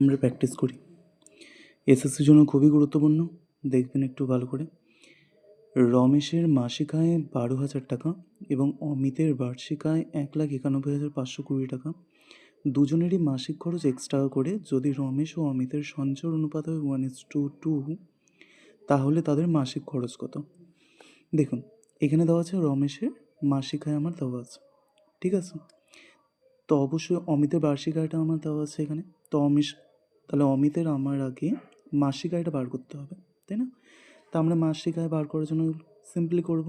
আমরা প্র্যাকটিস করি। এসএসসির জন্য খুবই গুরুত্বপূর্ণ, দেখবেন একটু ভালো করে। রমেশের মাসিক আয় 12,000 টাকা এবং অমিতের বার্ষিক আয় 1,91,520 টাকা। দুজনেরই মাসিক খরচ X টাকা করে। যদি রমেশ ও অমিতের সঞ্চয় অনুপাত হয় 1:2, তাহলে তাদের মাসিক খরচ কত? দেখুন, এখানে দেওয়া আছে রমেশের মাসিক আয় আমার দেওয়া আছে, ঠিক আছে? তো অবশ্যই অমিতের বার্ষিক আয়টা আমার দেওয়া আছে এখানে। তো তাহলে অমিতের আমার আগে মাসিক আয়টা বার করতে হবে, তাই না? তা আমরা মাসিক আয় বার করার জন্য সিম্পলি করব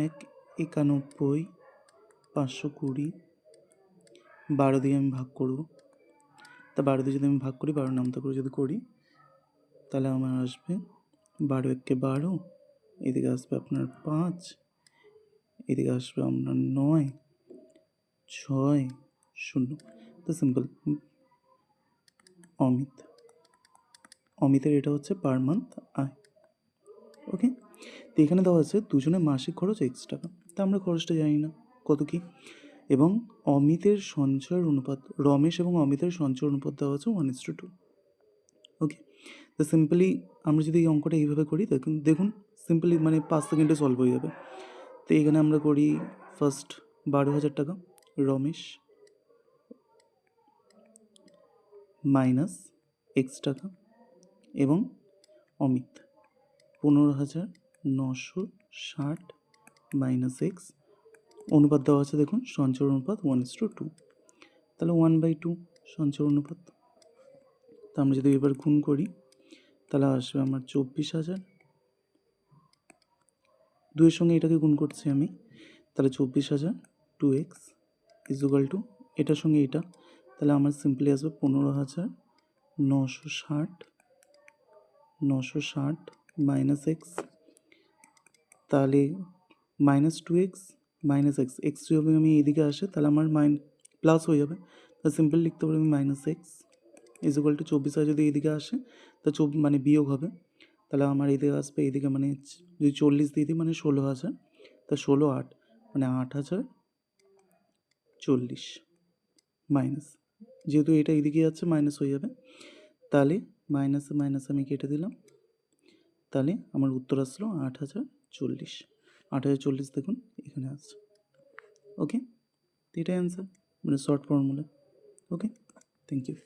1,91,520 12 দিয়ে আমি ভাগ করব। তা 12 দিয়ে যদি আমি ভাগ করি, 12 নামতা করে যদি করি, তাহলে আমার আসবে 12 একে 12, এদিকে আসবে আপনার 5, এদিকে আসবে আপনার 9, 6, 0। তো সিম্পল। অমিতের এটা হচ্ছে পার মান্থ আয়। ওকে, তো এখানে দেওয়া আছে দুজনের মাসিক খরচ X টাকা। তা আমরা খরচটা জানি না কত কী। এবং অমিতের সঞ্চয়ের অনুপাত, রমেশ এবং অমিতের সঞ্চয় অনুপাত দেওয়া আছে 1:2। ওকে, তো সিম্পলি আমরা যদি এই অঙ্কটা এইভাবে করি, দেখুন সিম্পলি মানে 5 সেকেন্ডে সলভ হয়ে যাবে। তো এখানে আমরা করি ফার্স্ট 12,000 টাকা রমেশ মাইনাস X টাকা এবং অমিত 15,960 মাইনাস X। অনুপাত দেওয়া আছে দেখুন, সঞ্চয় অনুপাত 1:2, তাহলে 1/2 সঞ্চয় অনুপাত। তা আমরা যদি এবার গুণ করি, তাহলে আসবে আমার 24,000। 2-এর সঙ্গে এটাকে গুণ করছি আমি, তাহলে 24,000 2x ইজুগাল টু এটার সঙ্গে এটা, তাহলে আমার সিম্পলি আসবে 15,960 মাইনাস X, তাহলে -2x মাইনাস এক্স, এক্স যদি আমি এদিকে আসে তাহলে আমার প্লাস হয়ে যাবে। তাহলে সিম্পল লিখতে পারি আমি -x ইজুগাল টু 24,000 যদি এদিকে আসে তা মানে বিয়োগ হবে, তাহলে আমার এদিকে আসবে, এদিকে মানে যদি 40 দিয়ে দিই মানে 16,000, তা 16 8 মানে 8,040 মাইনাস, যেহেতু এটা এদিকে যাচ্ছে মাইনাস হয়ে যাবে, তাহলে মাইনাসে মাইনাস আমি কেটে দিলাম, তাহলে আমার উত্তর আসলো 8,040। 8,040 দেখুন এখানে আসছে। ওকে, এটাই অ্যান্সার, মানে short formula. Okay, thank you.